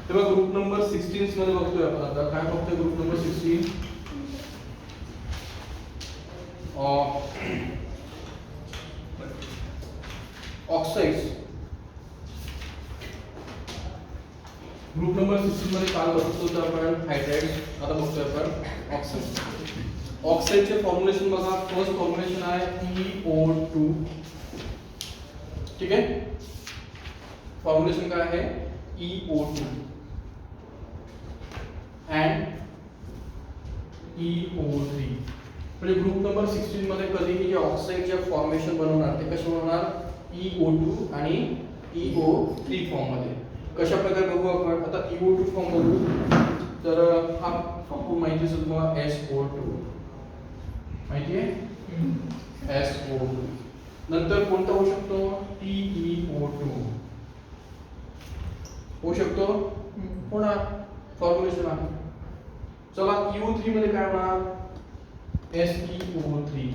तेव्हा group number 16 मध्ये बघतोय आपण आता काय बघतोय group number 16 oxides. Group number 16 मध्ये काल बघतो तर आपण हायड्राइड्स, आता बघतोय आपण ऑक्साइड. ऑक्साइडचे फॉर्म्युलेशन बघा. फर्स्ट फॉर्म्युलेशन आहे EO2. ठीक आहे. फॉर्म्युलेशन काय आहे EO2 अँड EO3. म्हणजे ग्रुप नंबर 16 मध्ये कधीही जे ऑक्साइडचे फॉर्मेशन बनवणार ते कसे बनवणार EO2 आणि EO3 फॉर्म मध्ये. कशा प्रकारे बघू आपण आता EO2 फॉर्म बघू तर हा फॉर्म माहिती असेल तुम्हाला SO2 माहिती आहे SO2. नंतर कोणता होऊ शकतो TeO2 होऊ शकतो. होणार फॉर्म्युलेशन आहे. चला EO3 मध्ये काय होणार SeO3.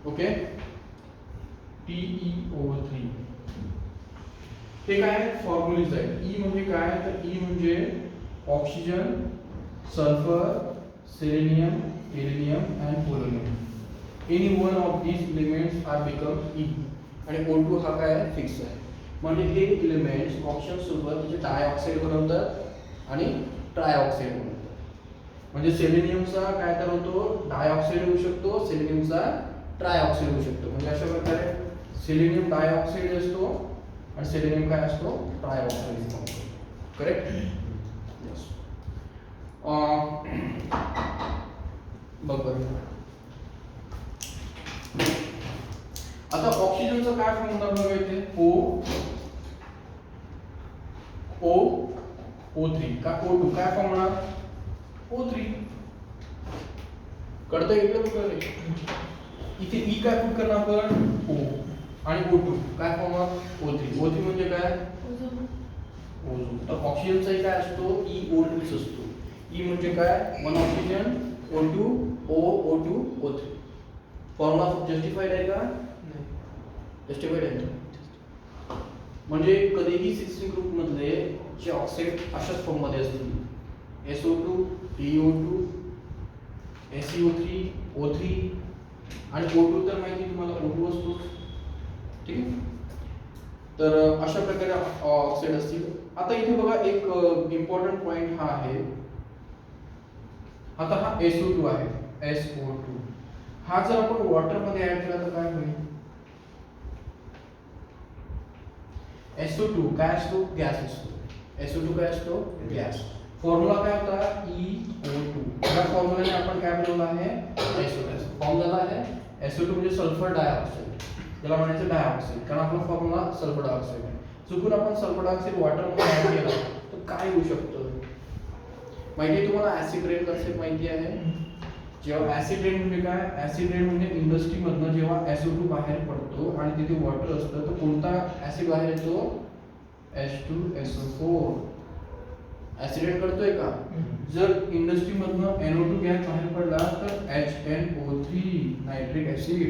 ओके TeO3 हे काय फॉर्म्युलेज आहे. E म्हणजे काय तर E म्हणजे ऑक्सिजन, सल्फर, सेलेनियम, इरेनियम and polonium. Any one of these elements are become E आणि O2 हा काय फिक्स आहे. म्हणजे हे एलिमेंट्स ऑक्सिजन सोबत म्हणजे डायऑक्साइड बनवतात आणि ट्रायऑक्साइड बनवतात. म्हणजे सेलेनियमचा काय तर होतो डायऑक्साइड होऊ शकतो, सेलेनियमचा ट्रायऑक्साइड होऊ शकतो. म्हणजे अशा प्रकारे सेलेनियम डायऑक्साइड असतो आणि सेलेनियम काय असतो ट्रायऑक्साइड असतो. करेक्ट. यस. बघ आता ऑक्सिजनचा काय फॉर्म होणार बघा इथे O3 का O2 काय फॉर्म होणार O3. कळतं इकडे बघा इथे E काय पुट करणार आपण O आणि O2 काय फॉर्म होणार O3 म्हणजे काय ओझोन. तर ऑक्सिजनचा काय असतो EO2 असतो. E म्हणजे काय one oxygen O2 O2 O3. Formula justified आहे का जस्टिफाईड आहे. म्हणजे कधीही 16 ग्रुप मधले जे ऑक्साइड अशाच फॉर्म मध्ये असतील SO2 TeO2 SeO3 O3 आणि O2 तर माहिती तुम्हाला O2 असतो. ठीक आहे. तर अशा प्रकारे ऑक्साइड असतील. आता इथे बघा एक इम्पॉर्टंट पॉइंट हा आहे. आता हा SO2 आहे SO2 हा जर आपण वॉटर मध्ये ऍड केला तर काय होईल SO2 काय असतो गॅस असतो. SO2 काय असतो गॅस. फॉर्म्युला काय होता EO2. या फॉर्म्युलाने आपण काय बनवलं आहे SO2. फॉर्म झाला आहे SO2 म्हणजे सल्फर डायऑक्साइड. याला म्हणायचं डायऑक्साइड कारण आपला फॉर्म्युला सल्फर डायऑक्साइड आहे. चुकून आपण सल्फर डायऑक्साइड वॉटर मध्ये ऍड केला तर काय होऊ शकतं माहिती आहे तुम्हाला. ऍसिड रेन कन्सेप्ट माहिती आहे. जेव्हा ऍसिड रेन म्हणजे काय ऍसिड रेन म्हणजे इंडस्ट्री मधनं जेव्हा SO2 बाहेर पडतो आणि तिथे वॉटर असतं तर कोणता ऍसिड बाहेर येतो H2SO4. ऍसिड रेन करतोय का. जर इंडस्ट्री मधनं NO2 गॅस बाहेर पडला तर HNO3 नायट्रिक ऍसिड.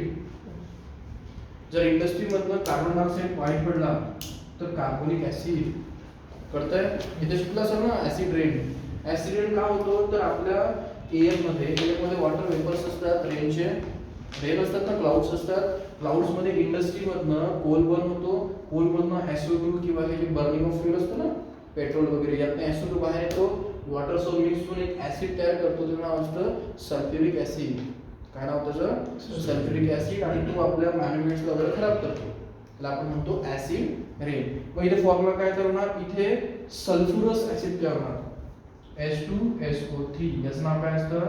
जर इंडस्ट्री मधनं कार्बन डायऑक्साइड बाहेर पडला तर कार्बोनिक ऍसिड. कळतंय इथे शिकला सर ना ऍसिड रेन. ऍसिड रेन का होतो तर आपल्या एअरमध्ये वॉटर वेपर्स असतात रेनचे. रेन असतात ना क्लाउड्स असतात. क्लाउड्स मध्ये इंडस्ट्री मधनं कोल बर्न होतो. कोल मधनं SO2 किंवा हे जे बर्निंग ऑफ फ्यूल असतं ना पेट्रोल वगैरे यातनं SO2 बाहेर येतो. वॉटर सोबत मिक्स होऊन एक ऍसिड तयार करतो. त्याचं नाव असतं सल्फ्युरिक ऍसिड. काय नाव त्याचं सल्फ्युरिक ऍसिड. आणि तो आपल्या मॅन्युमेंट्स वगैरे खराब करतो. त्याला आपण म्हणतो ऍसिड रेन. मग इथे फॉर्म्युला काय तर होणार इथे सल्फ्युरस ऍसिड तयार होणार H2SO3. याचं नाव काय असतं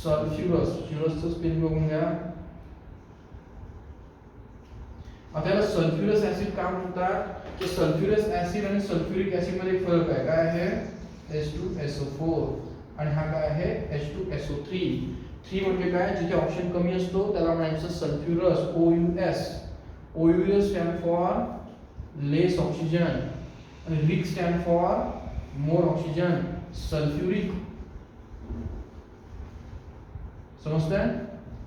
सल्फ्युरस. फ्युरसचं स्पेलिंग बघून घ्या. आता याला सल्फ्युरस ऍसिड का म्हणतात की सल्फ्युरस ऍसिड आणि सल्फ्युरिक ऍसिड मध्ये फरक आहे. काय आहे H2SO4 आणि हा काय आहे H2SO3. 3 म्हणजे काय जिथे ऑक्सिजन कमी असतो त्याला म्हणायचं sulphurous OUS. OUS stand for less oxygen आणि ric stand for more oxygen sulphuric. समजतंय.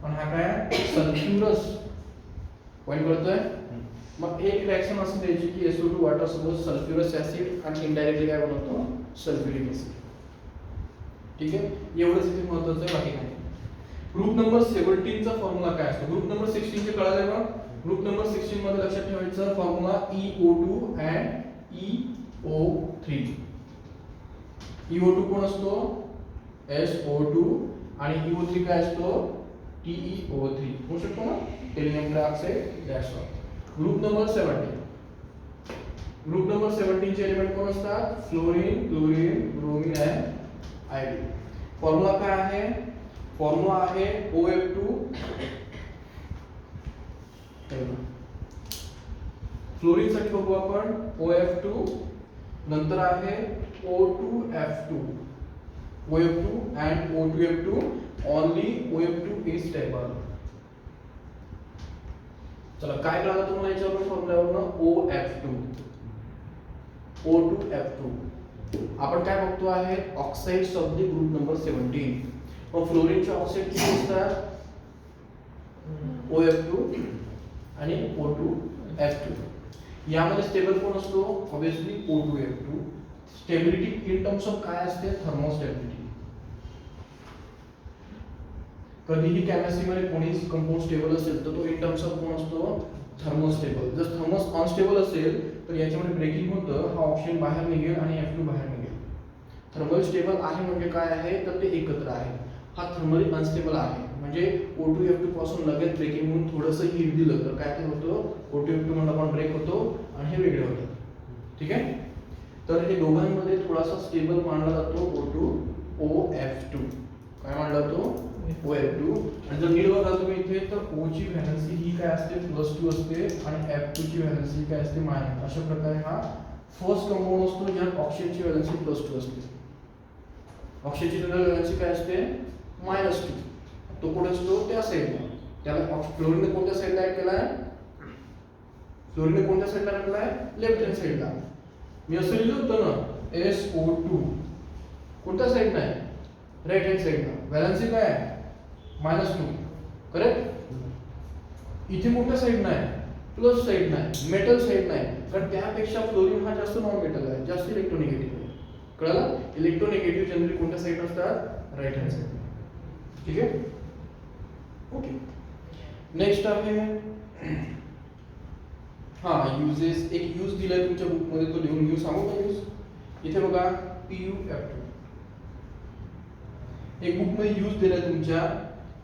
आणि हा काय सल्फ्युरस पॉइंट करतोय. मग एक रिॲक्शन असं द्यायची की SO2 वॉटर सोबत सल्फ्युरस ऍसिड आणि इनडायरेक्टली काय बनवतो सल्फ्युरिक ऍसिड. ठीक आहे, एवढंच इथे महत्त्वाचं आहे, बाकी नाही. ग्रुप नंबर 17 चा फॉर्म्युला काय असतो? ग्रुप नंबर 16 चे कळाले का? ग्रुप नंबर 16 मध्ये लक्षात ठेवायचं formula EO2 and EO3. EO2 कोण असतो? SO2 आणि EO3 काय असतो? TeO3. होऊ शकतो ना, tellurium dioxide gas. Group number 17. Group number 17 चे एलिमेंट कोण असतात? Fluorine, chlorine, bromine and iodine. Formula काय आहे? फॉर्म्युला आहे OF2. फ्लोरीन साठी बघू आपण OF2, नंतर आहे O2F2. OF2 and O2F2. Only OF2 is stable. चला काय कळलं तुम्हाला याच्यावरून फॉर्म्युल्यावरून? OF2, O2F2. आपण काय बघतो आहे? Oxides of the group number 17. मग फ्लोरीनचे ऑक्साइड किती असतात? OF2 आणि O2F2. यामध्ये स्टेबल कोण असतो? Obviously O2F2. Stability in terms of काय असते? थर्मोस्टेबिलिटी. कधीही केमिस्ट्री मध्ये कोणीही कंपाऊंड स्टेबल असेल तर तो इन टर्म्स ऑफ कोण असतो? थर्मोस्टेबल. जर थर्मोस अनस्टेबल असेल तर याच्यामध्ये ब्रेकिंग होतं, हा ऑक्सिजन बाहेर निघेल आणि F2 बाहेर निघेल. थर्मल स्टेबल आहे म्हणजे काय आहे? तर ते एकत्र आहे. हा थर्मली अनस्टेबल आहे म्हणजे O2F2 पासून लगेच ब्रेकिंग होऊन थोडंसं हीट दिलं तर काय ते होतं? O2F2 मध्ये आपण ब्रेक होतो आणि हे वेगळे होतात. ठीक आहे, तर हे दोघांमध्ये थोडासा स्टेबल मानला जातो O2OF2. काय मानला जातो? OF2. आणि जर नीट बघाल तुम्ही इथे तर O ची व्हॅलेन्सी ही काय असते? +2 असते आणि F2 ची व्हॅलेन्सी काय असते? -. अशा प्रकारे हा फर्स्ट कंपाऊंड असतो ज्यात ऑक्सिजनची व्हॅलेन्सी +2 असते. ऑक्सिजनची जनरल व्हॅलेन्सी काय असते? -2. तो कुठे असतो? त्या साइडला. त्याला फ्लोरीनने कोणत्या साइडला ऍड केलाय? फ्लोरीनने कोणत्या साइडला ऍड केलाय? लेफ्ट हँड साइडला. मी असं लिहिलं होतं ना SO2 कोणत्या साइडला आहे? राइट हँड साइडला. व्हॅलेन्सी काय आहे? -2. करेक्ट. इथे कोणत्या साइडला आहे? प्लस साइडला आहे, मेटल साइडला आहे. कारण त्यापेक्षा फ्लोरीन हा जास्त नॉन मेटल आहे, जास्त इलेक्ट्रोनिगेटिव्ह आहे. कळलं? इलेक्ट्रोनिगेटिव्ह जनरली कोणत्या साइडला असतात? राइट हँड साइडला. ठीक आहे, ओके. नेक्स्ट आहे युजेस. एक यूज दिलाय तुमच्या बुक मध्ये, तो लिहून घेऊ. सांगू का यूज? इथे बघा PuF2. एक बुक मध्ये यूज दिलाय तुमच्या.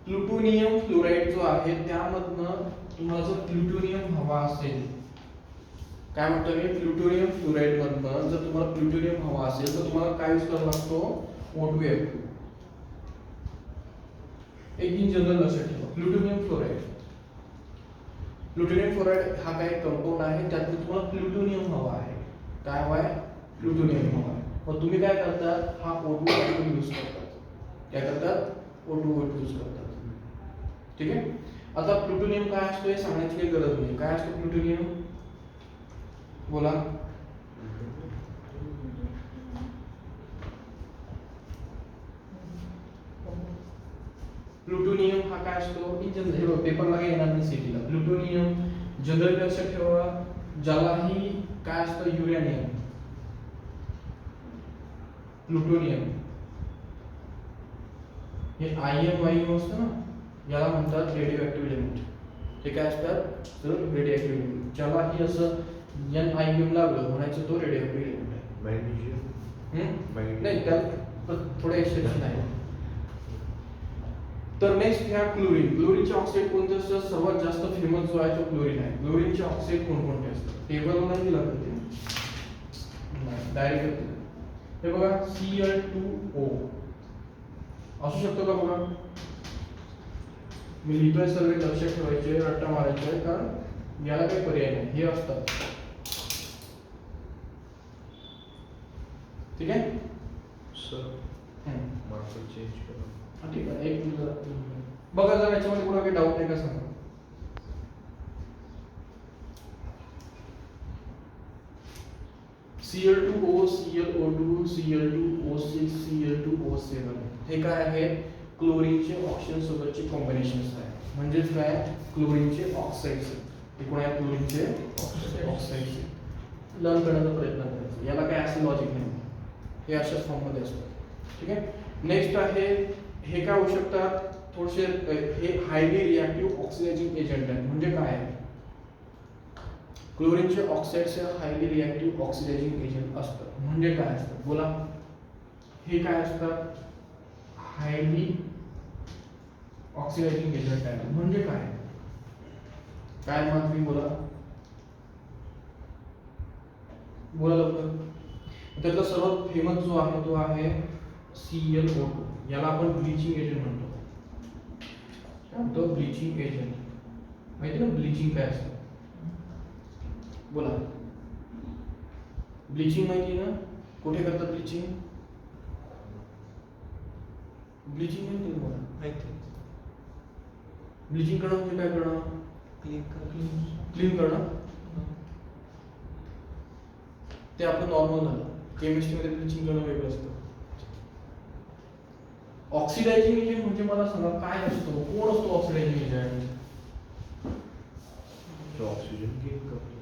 प्लुटोनियम फ्लोराईड जो आहे त्यामधनं तुम्हाला जर प्लुटोनियम हवा असेल, काय म्हणतो मी? प्लुटोनियम फ्लोराईड मधनं जर तुम्हाला प्लुटोनियम हवा असेल तर तुम्हाला काय यूज करावा लागतो? O2F2. एक इन जनरल लक्षात ठेवा, प्लुटोनियम फ्लोराईड. प्लुटोनियम फ्लोराईड हा काय कंपाऊंड आहे, त्यात तुम्हाला प्लुटोनियम हवा आहे. काय हवा आहे? प्लुटोनियम हवा आहे. मग तुम्ही काय करतात? हा O2F2 यूज करतात. काय करतात? O2F2 यूज करतात. ठीक आहे. आता प्लुटोनियम काय असतो हे सांगण्याची काही गरज नाही. काय असतो प्लुटोनियम? बोला. प्लुटोनियम हा काय असतो? इन जनरल हे पेपरला काय येणार नाही सीटीला. प्लुटोनियम जनरल लक्षात ठेवा, ज्यालाही काय असतं? युरेनियम. प्लुटोनियम हे IM वायू असतं ना, याला म्हणतात रेडिओ ऍक्टिव्ह एलिमेंट. ते काय असतात? तर रेडिओ ऍक्टिव्ह एलिमेंट. ज्यालाही असं NiM लागलं म्हणायचं तो रेडिओ ऍक्टिव्ह एलिमेंट आहे. मॅग्नेशियम नाही, त्यात थोडे एक्सेप्शन आहे. तर नेक्स्ट घ्या क्लोरीन. क्लोरीनचे ऑक्साईड कोणते असतात? सर्वात जास्त फेमस जो आहे तो क्लोरीन आहे. क्लोरीनचे ऑक्साईड कोणकोणते असतात? टेबल नाही दिला तर ते नाही, डायरेक्ट हे बघा Cl2O असू शकतो का? बघा मी लिहितोय सर्व, लक्षात ठेवायचे, रट्टा मारायचे, कारण याला काही पर्याय नाही. हे असतात. ठीक आहे सर. मार्कर चेंज करा. ठीक आहे, एक मिनिट बघा जर याच्यामध्ये कुठला काही डाऊट आहे का सांगा. Cl2O, ClO2, Cl2O6, Cl2O7 हे काय आहे? क्लोरीनचे ऑक्सिजन सोबतचे कॉम्बिनेशन्स आहे. म्हणजेच काय? क्लोरीनचे ऑक्साइड्स. हे कोण आहे क्लोरीनचे ऑक्साईडचे. लर्न करण्याचा प्रयत्न करायचा. याला काय असं लॉजिक नाही, हे अशाच फॉर्ममध्ये असतं. ठीक आहे. नेक्स्ट आहे, हे काय होऊ शकतात थोडेसे, हे हायली रिॲक्टिव्ह ऑक्सिडायझिंग एजंट आहे. म्हणजे काय आहे, क्लोरीनचे oxides highly reactive oxidising agent असतात. म्हणजे काय असतं बोला, हे काय असतात, हायली ऑक्सिडायझिंग एजंट आहे. म्हणजे काय काय मग तुम्ही बोला बोला लवकर. त्यातला सर्वात फेमस जो आहे तो आहे ClO2. याला आपण ब्लीचिंग एजंट म्हणतो. काय म्हणतो, ब्लीचिंग एजंट. माहिती ना ब्लीचिंग काय असतं, बोला. ब्लीचिंग माहिती ना, कुठे करतात ब्लीचिंग? ब्लीचिंग माहिती तुम्हाला? माहिती. ब्लीचिंग करणं म्हणजे काय करणं? क्लीन करणं. ते आपलं नॉर्मल झालं. केमिस्ट्रीमध्ये ब्लीचिंग करणं वेगळं असतं. ऑक्सिडायझिंग एजंट म्हणजे मला सांगा काय असतो, कोण असतो ऑक्सिडायझिंग एजंट? जो ऑक्सिजन गेन करतो.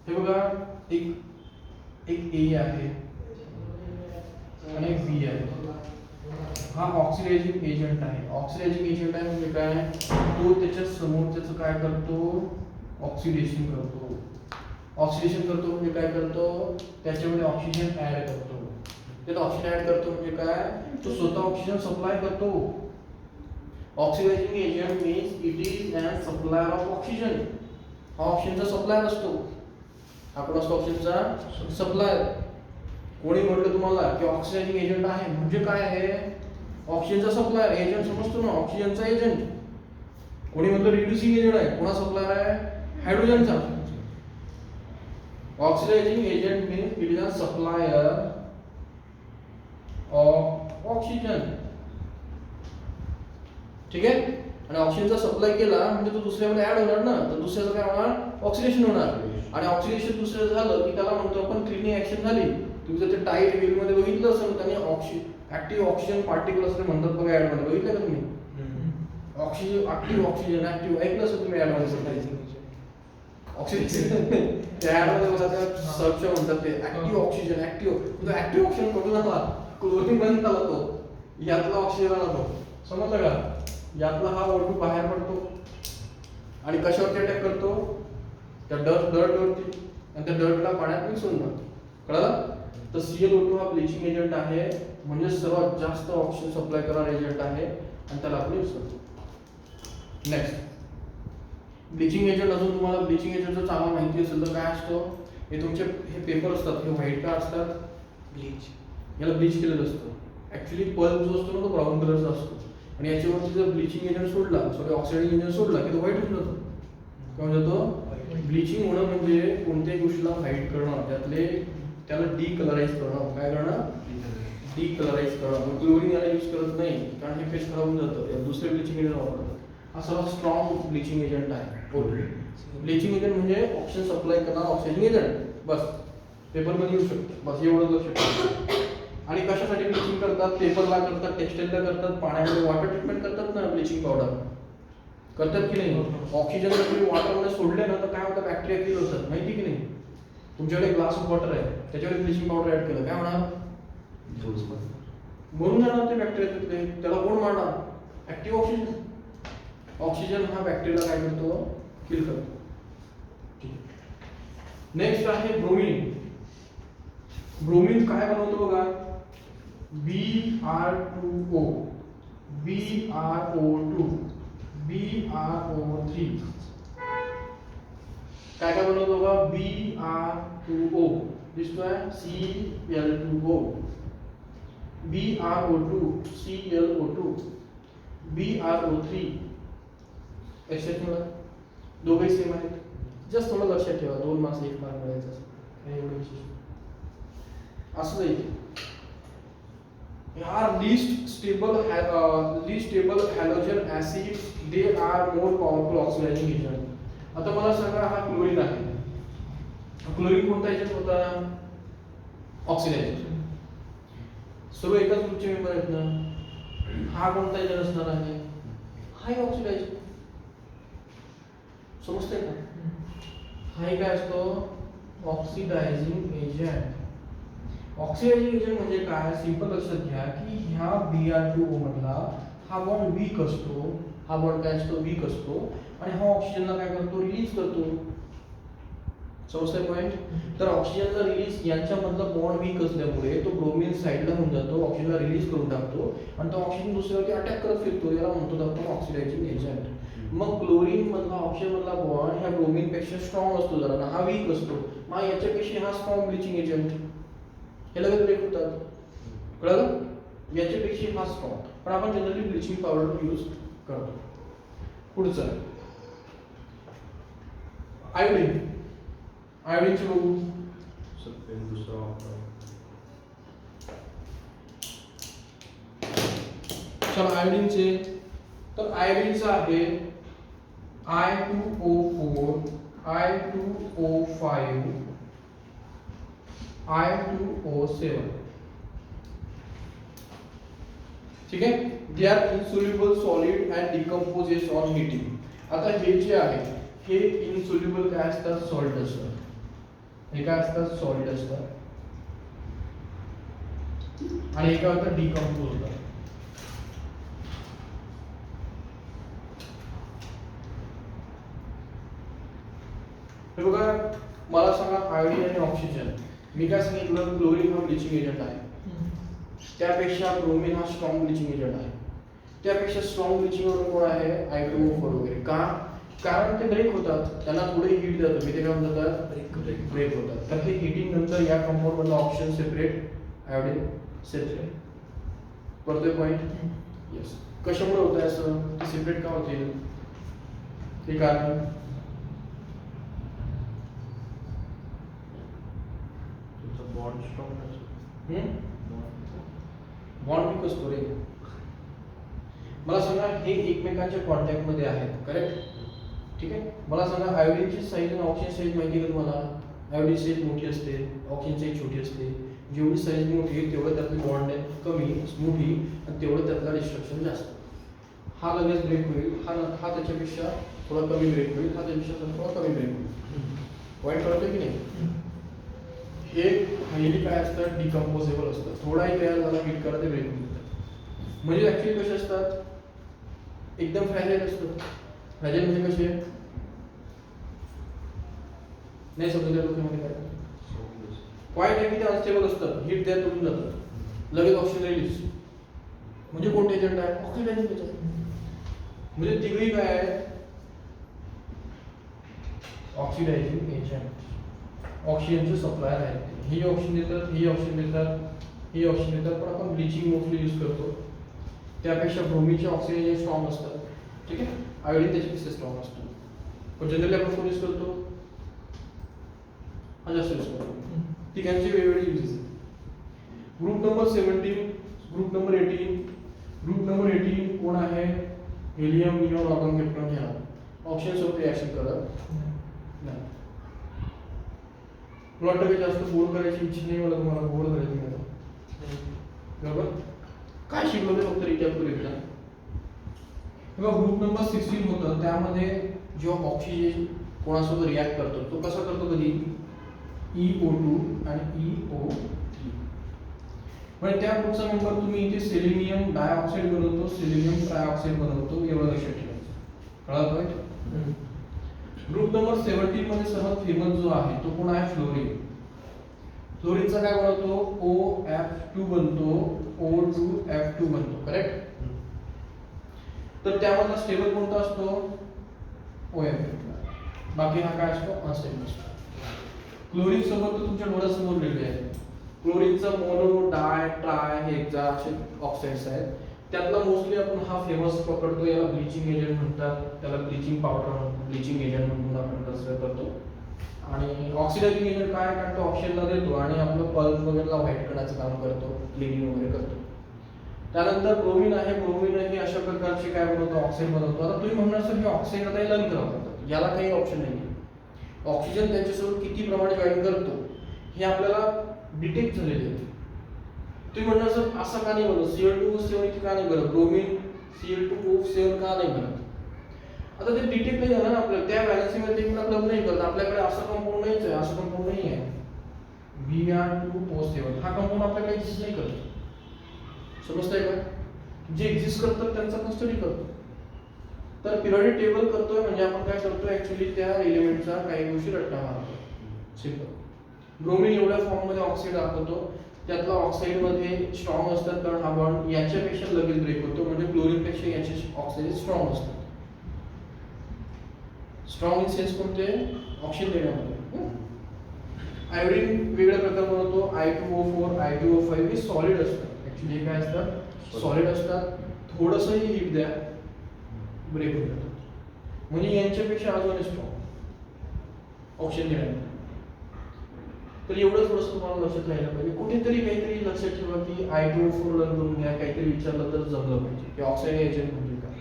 हे बघा, एक A आहे आणि एक B आहे. हा ऑक्सिडायझिंग एजंट आहे. ऑक्सिडायझिंग एजंट आहे म्हणजे काय, तो त्याच्या समोर त्याचं काय करतो, ऑक्सिडेशन करतो. ऑक्सिडेशन करतो म्हणजे काय करतो, त्याच्यामध्ये ऑक्सिजन ऍड करतो. त्याला ऑक्सिजन ऍड करतो म्हणजे काय, तो स्वतः ऑक्सिजन सप्लाय करतो. Oxidising agent means it is an supplier of oxygen. हा ऑक्सिजनचा सप्लायर असतो. आपण असतो ऑक्सिजनचा सप्लायर. कोणी म्हटलं तुम्हाला की ऑक्सिडायझिंग एजंट आहे म्हणजे काय आहे, ऑक्सिजनचा सप्लायर. एजंट समजतो ना, ऑक्सिजनचा एजंट. कोणी म्हणतो रिड्युसिंग एजंट आहे, कोणा सप्लायर आहे, हायड्रोजनचा. Oxidising agent means it is a supplier of oxygen. ठीक आहे. आणि ऑक्सिजनचा सप्लाय केला म्हणजे तो दुसऱ्यामध्ये ऍड होणार ना, तर दुसऱ्याचं काय होणार, ऑक्सिडेशन होणार. आणि ऑक्सिडेशन दुसरं झालं की त्याला म्हणतो आपण क्लिनिंग ऍक्शन झाली. तुम्ही जर ते टाईट वेल मध्ये बघितलं असेल, त्यांनी ऍक्टिव्ह ऑक्सिजन पार्टिकल असं म्हणतात बघा ऍड मध्ये, बघितलं का तुम्ही? ऑक्सिजन ऍक्टिव्ह ऑक्सिजन ऍक्टिव्ह ऐकलं असेल तुम्ही ऍड मध्ये ऑक्सिजन त्या ऍड मध्ये बघा, त्या सर्च म्हणतात ते ऍक्टिव्ह ऑक्सिजन. ऍक्टिव्ह ऑक्सिजन कुठून आला, क्लोरीन बंद झाला तो, यातला ऑक्सिजन आला तो. समजलं का? यातला हा O2 बाहेर पडतो आणि कशावरती अटॅक करतो, त्या डर्ट वरती, आणि त्या डर्टला पाण्यात मिक्स होऊन जातो. कळलं? तर ClO2 हा ब्लिचिंग एजंट आहे, म्हणजे सर्वात जास्त ऑक्सिजन सप्लाय करणारा एजंट आहे आणि त्याला आपण यूज करतो. Next, bleaching agent. अजून तुम्हाला ब्लिचिंग एजंटचं चांगलं माहिती असेल तर काय असतो, हे तुमचे हे पेपर असतात, हे व्हाईट का असतात, ब्लीच. याला ब्लीच केलेलं असतं. ऍक्च्युली पल्प जो असतो ना तो ब्राऊन कलरचा असतो, आणि याच्यावरती जर ब्लिचिंग एजंट सोडला, सॉरी ऑक्सिडायझिंग एजंट सोडला की तो व्हाईट होऊन जातो. काय म्हणजे तो ब्लिचिंग होणं म्हणजे कोणत्याही गोष्टीला व्हाईट करणं, त्याला डिकलराइज करणं. काय करणं, डिकलराइज करणं. क्लोरीन याला यूज करत नाही कारण हे फेस खराब होऊन जातं, दुसरे ब्लिचिंग एजंट वापरतात. हा सर्वात स्ट्रॉंग ब्लिचिंग एजंट आहे ब्लिचिंग एजंट म्हणजे ऑक्सिजन सप्लाय करणारा ऑक्सिडायझिंग एजंट. बस पेपरमध्ये येऊ शकतो, बस एवढं लक्ष ठेवा. आणि कशासाठी ब्लिचिंग करतात, पेपरला करतात, टेक्सटाईलला करतात, पाण्यामध्ये वॉटर ट्रीटमेंट करतात ना, ब्लिचिंग पावडर करतात की नाही. ऑक्सिजन जर तुम्ही वॉटरमध्ये सोडले ना तर काय होतं, बॅक्टेरिया किल होतात, माहिती की नाही. तुमच्याकडे ग्लास ऑफ वॉटर आहे, त्याच्यावर ब्लिचिंग पावडर ऍड केलं, काय होणार, मरून जाणार ते बॅक्टेरिया तिथले. त्याला कोण मारणार, ऍक्टिव्ह ऑक्सिजन. ऑक्सिजन हा बॅक्टेरियाला काय करतो, किल करतो. नेक्स्ट आहे ब्रोमीन. ब्रोमीन काय बनवतो बघा, Br2O, BrO2, BrO3. काय काय बनवतो बघा, Br2O दिसतोय, Cl2O, BrO2, ClO2, BrO3. Exceptional दोघेही सेम आहेत. जस्ट थोडं लक्षात ठेवा, 2 मार्क्स 1 मार्क मिळायचं असं काही एवढं विशेष असं जाईल. Least stable halogen acid, they are more powerful oxidizing agent. आता मला सांगा, हा क्लोरीन आहे. क्लोरीन कोणता एजंट होता, ऑक्सिडायझर. सर्व एकाच ग्रुपचे मेंबर आहेत ना. हा कोणता एजंट असणार आहे, हाय ऑक्सिडायझर. समजतंय का? हा एक काय असतो ऑक्सिडायझिंग एजंट. ऑक्सिडायझिंग एजंट म्हणजे काय, सिंपल लक्षात घ्या की ह्या Br2O मधला हा बॉन्ड वीक असतो, हा बॉन्ड काय असतो वीक असतो आणि हा ऑक्सिजनला काय करतो रिलीज करतो. समजतंय पॉइंट? तर ऑक्सिजनचा रिलीज यांच्यामधला बॉन्ड वीक असल्यामुळे तो ब्रोमीन साइडला होऊन जातो, ऑक्सिजनला रिलीज करून टाकतो आणि तो ऑक्सिजन दुसऱ्यावरती अटॅक करत फिरतो, याला म्हणतो आपण ऑक्सिडायझिंग एजंट. मग क्लोरीन मधला ऑक्सिजन मधला बॉन्ड ह्या ब्रोमीन पेक्षा स्ट्रॉंग असतो जरा, हा वीक असतो, मग याच्यापेक्षा हा स्ट्रॉंग ब्लिचिंग एजंट, हे लगेच ब्रेक होतात. कळलं? याच्यापेक्षा हा स्ट्रॉंग, पण आपण जनरली ब्लिचिंग पावडर यूज करतो. पुढचं आयोडीन. आयोडीनचे बघू. सर पेन दुसरा वापरा. चला आयोडीनचे, तर आयोडीनचं आहे I2O4, I2O5, I2O7. ठीक आहे, they are insoluble solid and decomposes on heating. आता हे जे आहे हे इनसोल्युबल काय असतात, सॉल्ट असतात. हे काय असतात, सॉलिड असतात आणि हे काय होतं, डिकम्पोज होतात. हे बघा, मला सांगा आयोडीन आणि ऑक्सिजन, मी काय सांगितलं क्लोरीन हा ब्लिचिंग एजंट आहे, त्यापेक्षा ब्रोमीन हा स्ट्रॉंग ब्लिचिंग एजंट आहे, त्यापेक्षा स्ट्रॉंग ब्लिचिंग एजंट कोण आहे, I2O4 वगैरे. का? कारण ते ब्रेक होतात, त्यांना थोडे हीट जातं, मी ते काय म्हणतात ब्रेक होतात. तर हे हीटिंग नंतर या कंपाऊंड मधला ऑक्सिजन सेपरेट, आयोडीन सेपरेट. करतोय पॉइंट? येस. कशामुळे होतं असं, ते सेपरेट का होते, ते कारण बॉन्ड स्ट्रॉंग बॉन्ड वीक असतो रे. मला सांगा हे एकमेकांच्या कॉन्टॅक्ट मध्ये आहेत, करेक्ट? ठीक आहे, मला सांगा आयोडीनची साईज आणि ऑक्सिजन साईज माहिती आहे का तुम्हाला? आयोडीन साईज मोठी असते, ऑक्सिजन साईज छोटी असते. जेवढी साईज मोठी आहे तेवढं त्यातली बॉन्ड कमी मोठी आणि तेवढं त्यातला डिस्ट्रक्शन जास्त. हा लगेच ब्रेक होईल, हा त्याच्यापेक्षा थोडा कमी ब्रेक होईल, हा त्याच्यापेक्षा थोडा कमी ब्रेक होईल. पॉईंट कळतोय की नाही? हे हायली काय असतात, डिकम्पोजेबल असतात. थोडाही तयार झाला हीट करा ते ब्रेक होऊन जातात. म्हणजे ऍक्च्युअली कसे असतात, एकदम फ्रॅजाइल असतात. फ्रॅजाइल म्हणजे कसे, नाही समजून त्या लोकांमध्ये काय पॉईंट आहे की ते अनस्टेबल असतात, हीट द्या तुटून जातात, लगेच ऑक्सिजन रिलीज. म्हणजे कोणते एजंट आहे, ऑक्सिडायझिंग एजंट. म्हणजे तिघही काय आहे, ऑक्सिडायझिंग एजंट. ऑक्सिजनचे सप्लायर आहेत. ही ऑक्सिजन देतात, ही ऑक्सिजन देतात, ही ऑक्सिजन देतात, पण आपण ब्लिचिंग मोस्टली यूज करतो. त्यापेक्षा ब्रोमीनचे ऑक्सिजन स्ट्रॉंग असतात. ठीक आहे, आयोडीन त्याच्यापेक्षा स्ट्रॉंग असतो, पण जनरली आपण कोण यूज करतो, हा जास्त यूज करतो. तिघांचे वेगवेगळे यूजेस आहेत. Group number 17, group number 18. Group number 18 कोण आहे, हेलियम, निऑन, आर्गॉन, क्रिप्टॉन. ह्या ऑक्सिजन सोबत रिएक्शन करत नाही. मला वाटतं की जास्त बोर करायची इच्छा नाही मला, तुम्हाला बोर करायची नाही, बरोबर? काय शिकलो ते फक्त रिकॅप करू एकदा. तेव्हा ग्रुप नंबर 16 होतं, त्यामध्ये जो ऑक्सिजन कोणासोबत रिॲक्ट करतो तो कसा करतो, कधी EO2 आणि EO3. म्हणजे त्या ग्रुपचा मेंबर तुम्ही इथे सेलेनियम डायऑक्साईड बनवतो, सेलेनियम ट्रायऑक्साईड बनवतो, एवढं लक्षात ठेवायचं. कळलं पॉईंट? ग्रुप नंबर 17 मध्ये सर्वात फेमस जो आहे तो कोण आहे, फ्लोरीन. फ्लोरीनचा काय बनवतो, OF2 बनतो, O2F2 बनतो, करेक्ट? तर त्यामधला स्टेबल कोणता असतो, OF. बाकी हा काय असतो, अनस्टेबल असतो. क्लोरीन सोबत तर तुमच्या डोळ्यासमोर लिहिले आहे. क्लोरीनचा मोनो, डाय, ट्राय, हेक्सा असे ऑक्साइड्स आहेत. त्यातला मोस्टली आपण हा फेमस पकडतो, याला ब्लिचिंग एजंट म्हणतात, त्याला ब्लिचिंग पावडर, ब्लिचिंग एजंट म्हणून आपण कन्सिडर करतो. आणि ऑक्सिडायझिंग एजंट काय, कारण तो ऑक्सिजनला देतो आणि आपलं पल्प वगैरेला व्हाईट करण्याचं काम करतो, क्लिनिंग वगैरे करतो. त्यानंतर ब्रोमीन आहे. ब्रोमीन हे अशा प्रकारचे काय बनवतो, ऑक्साईड बनवतो. आता तुम्ही म्हणणार सर हे ऑक्साईड आता याला करतात, याला काही ऑप्शन नाही. ऑक्सिजन त्यांच्यासोबत किती प्रमाणे जॉईन करतो हे आपल्याला डिटेक्ट झालेले आहे. तुम्ही म्हणणार सर असं का नाही बनत, Cl2O7 का नाही बनत, ब्रोमीन Cl2O7 का नाही बनत? आता ते डिटेक्ट नाही झालं ना आपल्याला, त्या व्हॅलेन्सी मध्ये ते क्लब नाही करत. आपल्याकडे असं कंपाऊंड नाहीच आहे, असं कंपाऊंड नाही आहे Br2O7. हा कंपाऊंड आपल्याकडे एक्झिस्ट नाही करत. समजतंय का? जे एक्झिस्ट करतात त्यांचा कस्टडी करतो. तर पिरियोडिक टेबल करतोय म्हणजे आपण काय करतोय, ऍक्च्युली त्या एलिमेंटचा काही गोष्टी रट्टा मारतो. सिंपल. ब्रोमीन एवढ्या फॉर्म मध्ये ऑक्साईड दाखवतो, त्यातला ऑक्साईड मध्ये स्ट्रॉंग असतात कारण हा बॉन्ड याच्यापेक्षा लगेच ब्रेक होतो, म्हणजे क्लोरीन पेक्षा याचे ऑक्साईड स्ट्रॉंग असतात. स्ट्रॉंग इन सेन्स कोणते, ऑक्सिजन देण्यामध्ये. आयोडीन वेगळ्या प्रकार बनवतो, I2O4 I2O5 हे सॉलिड असतात. ऍक्च्युली हे काय असतात, सॉलिड असतात. थोडंसंही हीट द्या ब्रेक होऊन जातात, म्हणजे यांच्यापेक्षा अजून स्ट्रॉंग ऑक्सिजन देण्यामध्ये. तर एवढं थोडंसं तुम्हाला लक्षात राहायला पाहिजे. कुठेतरी काहीतरी लक्षात ठेवा की I2O4 लर्न करून घ्या, काहीतरी विचारलं तर जमलं पाहिजे की ऑक्साईड एजंट म्हणजे काय.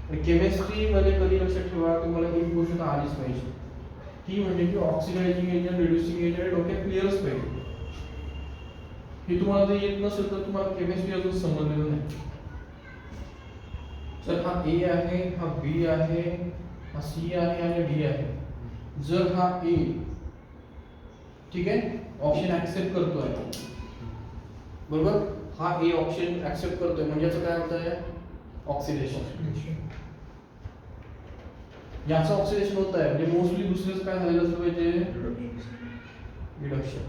आणि केमिस्ट्री मध्ये कधी लक्षात ठेवा, तुम्हाला एक गोष्ट तर आलीच पाहिजे, ती म्हणजे की ऑक्सिडायझिंग एजंट, रिड्युसिंग एजंट डोक्यात क्लिअरच पाहिजे. हे तुम्हाला जर येत नसेल तर तुम्हाला केमिस्ट्री अजून समजलेलं नाही. जर हा A आहे, हा B आहे, हा C आहे आणि D आहे. जर हा A ठीक आहे ऑप्शन ऍक्सेप्ट करतोय, बरोबर, हा A ऑप्शन ऍक्सेप्ट करतोय म्हणजे याचं काय होत आहे, ऑक्सिडेशन. याचं ऑक्सिडेशन होत आहे म्हणजे मोस्टली दुसऱ्याचं काय झालेलं असतं पाहिजे, रिडक्शन.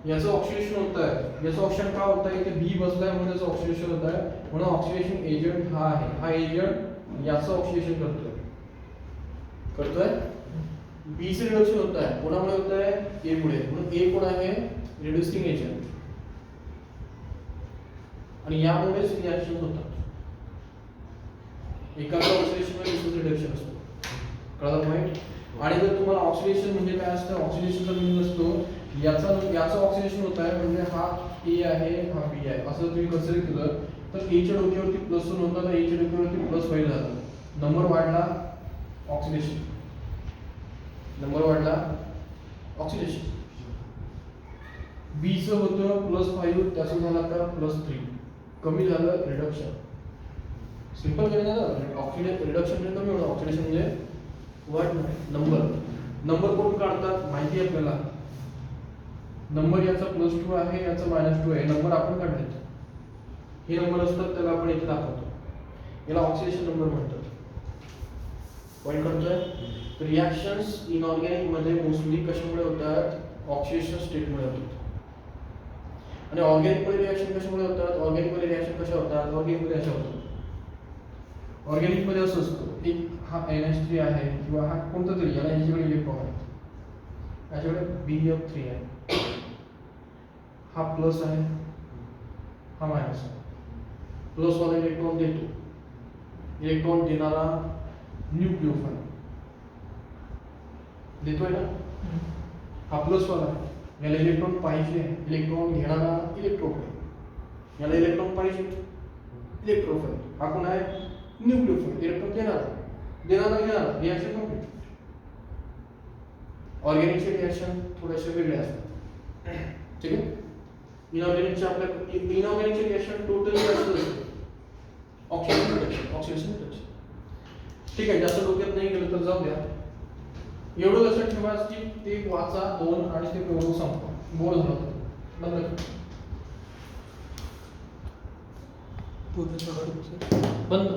याचं ऑक्सिडेशन होत आहे, याचं ऑप्शन का होत आहे, इथे B बसलाय म्हणून याचं ऑक्सिडेशन होत आहे. म्हणून ऑक्सिडेशन एजंट हा आहे, हा एजंट याचं ऑक्सिडेशन करतोय. B चे रिडक्शन होत आहे, कोणामुळे होत आहे, A मुळे. म्हणून A कोण आहे, रिड्युसिंग एजंट, आणि यामुळेच रिएक्शन होतात. एकाचं ऑक्सिडेशन मध्ये दुसरं रिडक्शन असतं. कळलं माहित? आणि जर तुम्हाला ऑक्सिडेशन म्हणजे काय असतं, ऑक्सिडेशनचा मीनिंग असतो याचं ऑक्सिडेशन होत आहे म्हणजे हा A आहे, हा B आहे, असं तुम्ही कन्सिडर केलं तर A च्या डोक्यावरती प्लस 1 होता, तर A च्या डोक्यावरती प्लस 5 झाला. नंबर वाढला, ऑक्सिडेशन. नंबर वाढला, ऑक्सिडेशन. B चं होतं प्लस 5, त्याचं झालं का प्लस 3, कमी झालं, रिडक्शन. सिंपल केलं ना, ऑक्सिडेशन रिडक्शन म्हणजे कमी होणं, ऑक्सिडेशन म्हणजे वाढणं. नंबर कोण काढतात माहिती आहे आपल्याला, नंबर याचा +2 आहे, याचा -2 आहे, नंबर आपण काढलेत. हे नंबर असतात, त्याला आपण इथे दाखवतो, याला ऑक्सिडेशन नंबर म्हणतात. पॉईंट करतोय. रिॲक्शन्स इनऑर्गॅनिक मध्ये मोस्टली कशामुळे होतात, ऑक्सिडेशन स्टेटमुळे होतात. आणि ऑर्गॅनिक मध्ये रिॲक्शन कशामुळे होतात, ऑर्गॅनिक मध्ये रिॲक्शन कशा होतात, ऑर्गॅनिक मध्ये अशा होतात. ऑर्गॅनिक मध्ये असं असतं, एक हा NH3 आहे किंवा हा कोणता तरी, याला याच्याकडे इलेक्ट्रॉन आहे, याच्याकडे BF3 आहे, हा प्लस आहे, हा मायनस आहे. प्लस वाला इलेक्ट्रॉन देतो, इलेक्ट्रॉन देणारा न्यूक्लियोफाइल देतोय ना, हा प्लस वाला आहे. याला इलेक्ट्रॉन पाहिजे, इलेक्ट्रॉन घेणारा इलेक्ट्रोफाइल, याला इलेक्ट्रॉन पाहिजे, इलेक्ट्रोफाइल. हा कोण आहे, न्यूक्लियोफाइल. इलेक्ट्रॉन देणारा घेणारा, रिॲक्शन कंप्लीट. ऑर्गॅनिकचे रिॲक्शन थोडेसे वेगळे असतात, ठीक आहे. इनऑर्गॅनिकचे आपल्या इनऑर्गॅनिकचे रिॲक्शन टोटली असं असतं, ऑक्सिडेशन रिडक्शन. ठीक आहे, जास्त डोक्यात नाही गेलं तर जाऊ द्या. एवढं लक्षात ठेवा की ते वाचा 2 आणि ते एवढं संपवा, बोर झालं बंद.